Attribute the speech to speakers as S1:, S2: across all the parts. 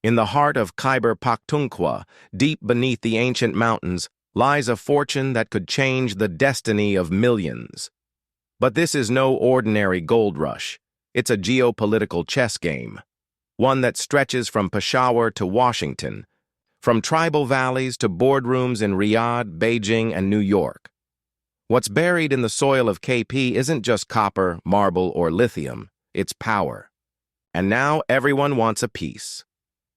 S1: In the heart of Khyber Pakhtunkhwa, deep beneath the ancient mountains, lies a fortune that could change the destiny of millions. But this is no ordinary gold rush. It's a geopolitical chess game, one that stretches from Peshawar to Washington, from tribal valleys to boardrooms in Riyadh, Beijing, and New York. What's buried in the soil of KP isn't just copper, marble, or lithium, it's power. And now everyone wants a piece.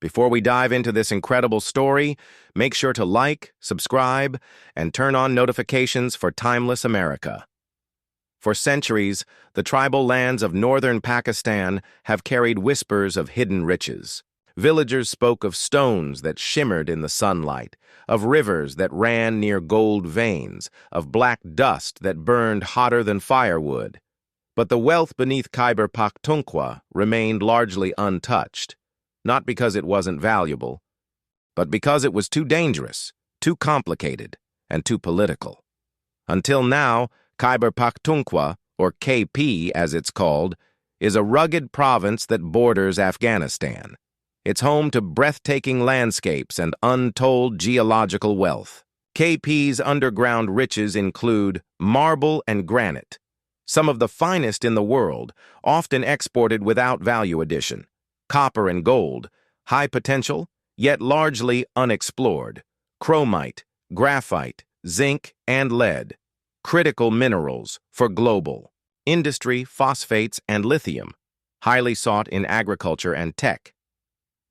S1: Before we dive into this incredible story, make sure to like, subscribe, and turn on notifications for Timeless America. For centuries, the tribal lands of northern Pakistan have carried whispers of hidden riches. Villagers spoke of stones that shimmered in the sunlight, of rivers that ran near gold veins, of black dust that burned hotter than firewood. But the wealth beneath Khyber Pakhtunkhwa remained largely untouched, not because it wasn't valuable, but because it was too dangerous, too complicated, and too political. Until now, Khyber Pakhtunkhwa, or KP as it's called, is a rugged province that borders Afghanistan. It's home to breathtaking landscapes and untold geological wealth. KP's underground riches include marble and granite, some of the finest in the world, often exported without value addition, copper and gold, high potential, yet largely unexplored, chromite, graphite, zinc, and lead, critical minerals for global industry, phosphates, and lithium, highly sought in agriculture and tech.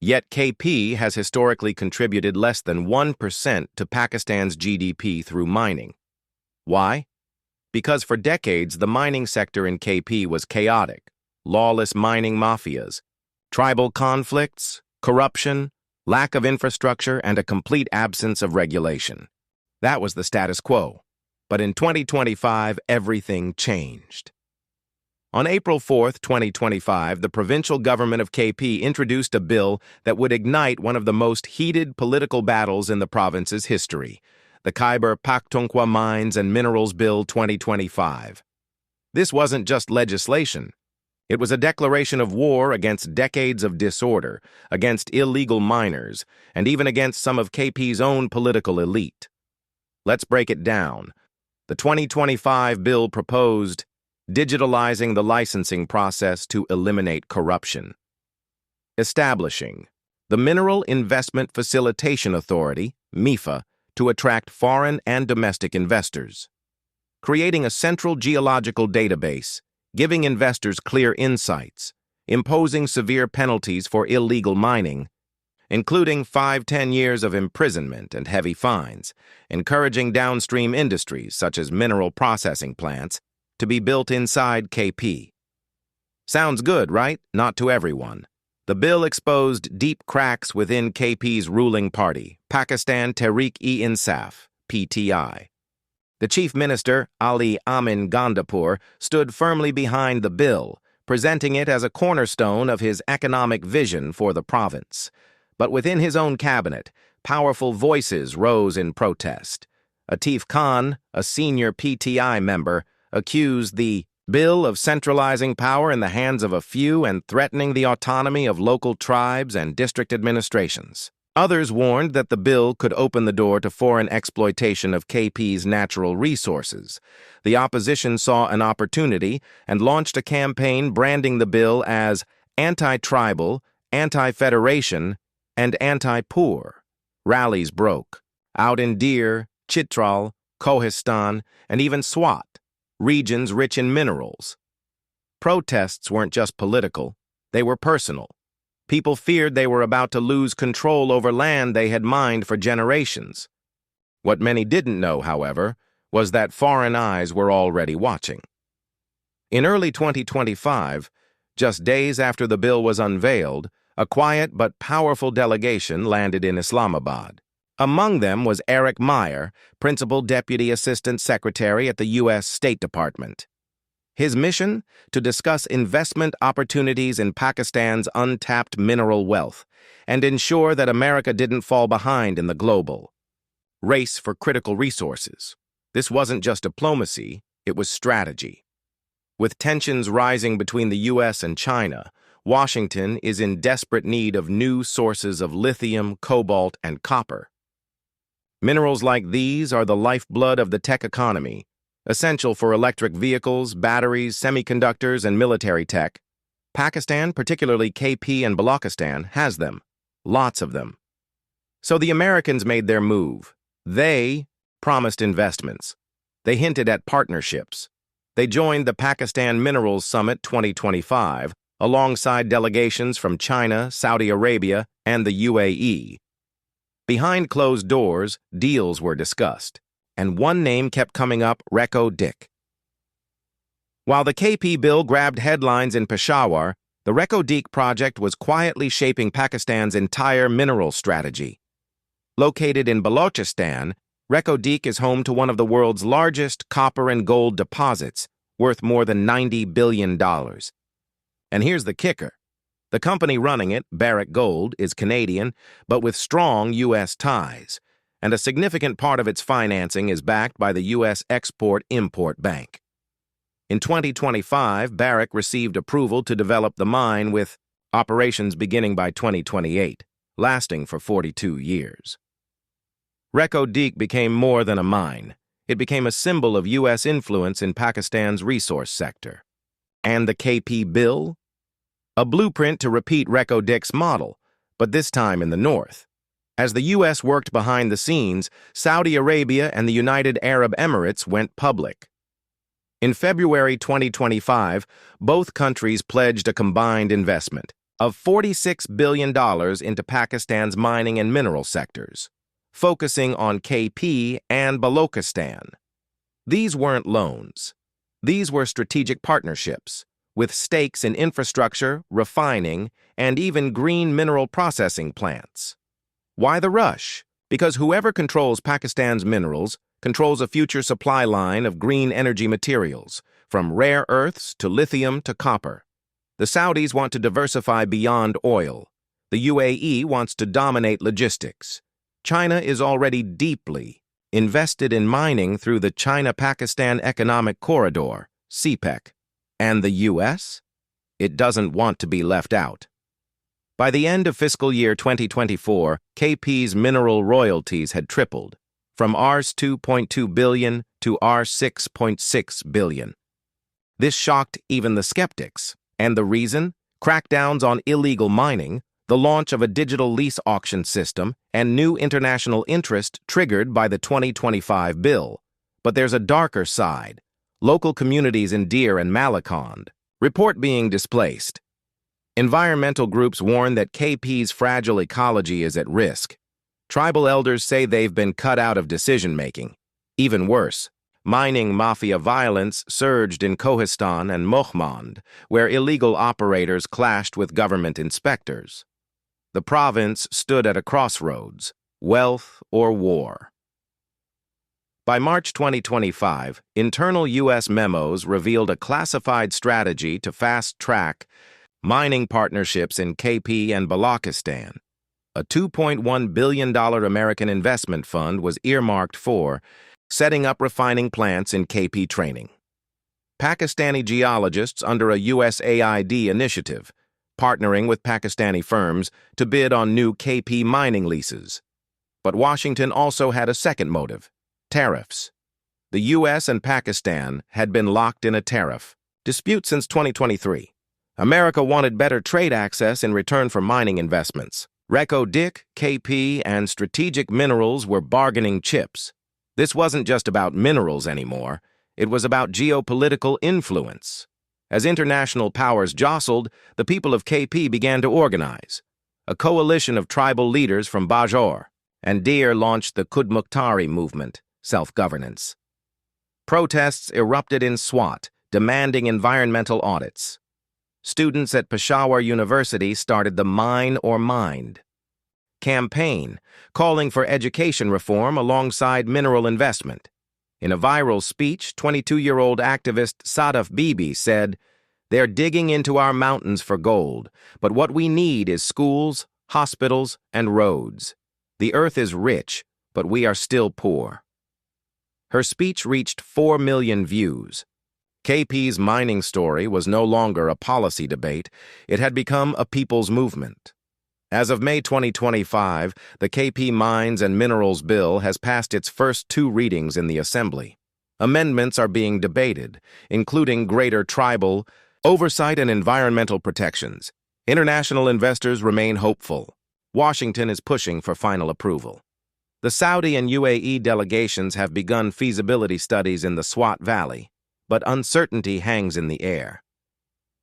S1: Yet KP has historically contributed less than 1% to Pakistan's GDP through mining. Why? Because for decades the mining sector in KP was chaotic, lawless mining mafias, tribal conflicts, corruption, lack of infrastructure, and a complete absence of regulation. That was the status quo. But in 2025, everything changed. On April 4, 2025, the provincial government of KP introduced a bill that would ignite one of the most heated political battles in the province's history, the Khyber Pakhtunkhwa Mines and Minerals Bill 2025. This wasn't just legislation. It was a declaration of war against decades of disorder, against illegal miners, and even against some of KP's own political elite. Let's break it down. The 2025 bill proposed digitalizing the licensing process to eliminate corruption, establishing the Mineral Investment Facilitation Authority, MIFA, to attract foreign and domestic investors, creating a central geological database, giving investors clear insights, imposing severe penalties for illegal mining, including 5-10 years of imprisonment and heavy fines, encouraging downstream industries such as mineral processing plants to be built inside KP. Sounds good, right? Not to everyone. The bill exposed deep cracks within KP's ruling party, Pakistan Tehreek-e-Insaf, PTI. The chief minister, Ali Amin Gandapur, stood firmly behind the bill, presenting it as a cornerstone of his economic vision for the province. But within his own cabinet, powerful voices rose in protest. Atif Khan, a senior PTI member, accused the bill of centralizing power in the hands of a few and threatening the autonomy of local tribes and district administrations. Others warned that the bill could open the door to foreign exploitation of KP's natural resources. The opposition saw an opportunity and launched a campaign branding the bill as anti-tribal, anti-federation, and anti-poor. Rallies broke out in Dir, Chitral, Kohistan, and even Swat, regions rich in minerals. Protests weren't just political, they were personal. People feared they were about to lose control over land they had mined for generations. What many didn't know, however, was that foreign eyes were already watching. In early 2025, just days after the bill was unveiled, a quiet but powerful delegation landed in Islamabad. Among them was Eric Meyer, Principal Deputy Assistant Secretary at the U.S. State Department. His mission? To discuss investment opportunities in Pakistan's untapped mineral wealth and ensure that America didn't fall behind in the global race for critical resources. This wasn't just diplomacy, it was strategy. With tensions rising between the U.S. and China, Washington is in desperate need of new sources of lithium, cobalt, and copper. Minerals like these are the lifeblood of the tech economy, essential for electric vehicles, batteries, semiconductors, and military tech. Pakistan, particularly KP and Balochistan, has them. Lots of them. So the Americans made their move. They promised investments. They hinted at partnerships. They joined the Pakistan Minerals Summit 2025 alongside delegations from China, Saudi Arabia, and the UAE. Behind closed doors, deals were discussed, and one name kept coming up: Reko Diq. While the KP bill grabbed headlines in Peshawar, the Reko Diq project was quietly shaping Pakistan's entire mineral strategy. Located in Balochistan, Reko Diq is home to one of the world's largest copper and gold deposits, worth more than $90 billion. And here's the kicker. The company running it, Barrick Gold, is Canadian, but with strong U.S. ties, and a significant part of its financing is backed by the U.S. Export-Import Bank. In 2025, Barrick received approval to develop the mine with operations beginning by 2028, lasting for 42 years. Reko Diq became more than a mine. It became a symbol of U.S. influence in Pakistan's resource sector. And the KP bill? A blueprint to repeat Reko Diq's model, but this time in the north. As the U.S. worked behind the scenes, Saudi Arabia and the United Arab Emirates went public. In February 2025, both countries pledged a combined investment of $46 billion into Pakistan's mining and mineral sectors, focusing on KP and Balochistan. These weren't loans. These were strategic partnerships, with stakes in infrastructure, refining, and even green mineral processing plants. Why the rush? Because whoever controls Pakistan's minerals controls a future supply line of green energy materials, from rare earths to lithium to copper. The Saudis want to diversify beyond oil. The UAE wants to dominate logistics. China is already deeply invested in mining through the China-Pakistan Economic Corridor, CPEC. And the U.S.? It doesn't want to be left out. By the end of fiscal year 2024, KP's mineral royalties had tripled, from Rs 2.2 billion to Rs 6.6 billion. This shocked even the skeptics. And the reason? Crackdowns on illegal mining, the launch of a digital lease auction system, and new international interest triggered by the 2025 bill. But there's a darker side. Local communities in Deir and Malakand report being displaced. Environmental groups warn that KP's fragile ecology is at risk. Tribal elders say they've been cut out of decision-making. Even worse, mining mafia violence surged in Kohistan and Mohmand, where illegal operators clashed with government inspectors. The province stood at a crossroads: wealth or war. By March 2025, internal U.S. memos revealed a classified strategy to fast-track mining partnerships in KP and Balochistan. A $2.1 billion American investment fund was earmarked for setting up refining plants in KP training. Pakistani geologists under a USAID initiative, partnering with Pakistani firms to bid on new KP mining leases. But Washington also had a second motive: tariffs. The U.S. and Pakistan had been locked in a tariff dispute since 2023. America wanted better trade access in return for mining investments. Reko Diq, KP, and strategic minerals were bargaining chips. This wasn't just about minerals anymore. It was about geopolitical influence. As international powers jostled, the people of KP began to organize. A coalition of tribal leaders from Peshawar and Deir launched the Khud-Mukhtari movement, self-governance. Protests erupted in Swat, demanding environmental audits. Students at Peshawar University started the Mine or Mind campaign, calling for education reform alongside mineral investment. In a viral speech, 22-year-old activist Sadaf Bibi said, "They're digging into our mountains for gold, but what we need is schools, hospitals, and roads. The earth is rich, but we are still poor." Her speech reached 4 million views. KP's mining story was no longer a policy debate, it had become a people's movement. As of May 2025, the KP Mines and Minerals Bill has passed its first 2 readings in the Assembly. Amendments are being debated, including greater tribal oversight and environmental protections. International investors remain hopeful. Washington is pushing for final approval. The Saudi and UAE delegations have begun feasibility studies in the Swat Valley, but uncertainty hangs in the air.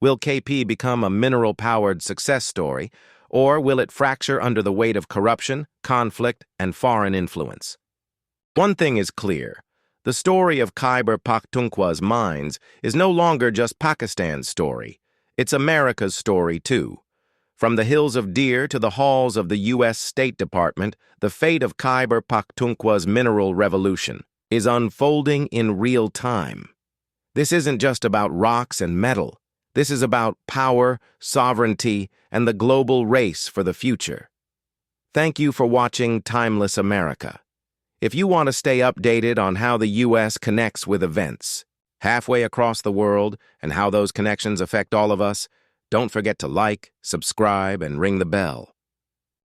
S1: Will KP become a mineral-powered success story, or will it fracture under the weight of corruption, conflict, and foreign influence? One thing is clear. The story of Khyber Pakhtunkhwa's mines is no longer just Pakistan's story. It's America's story, too. From the hills of Deer to the halls of the U.S. State Department, the fate of Khyber Pakhtunkhwa's mineral revolution is unfolding in real time. This isn't just about rocks and metal. This is about power, sovereignty, and the global race for the future. Thank you for watching Timeless America. If you want to stay updated on how the U.S. connects with events halfway across the world and how those connections affect all of us, don't forget to like, subscribe, and ring the bell.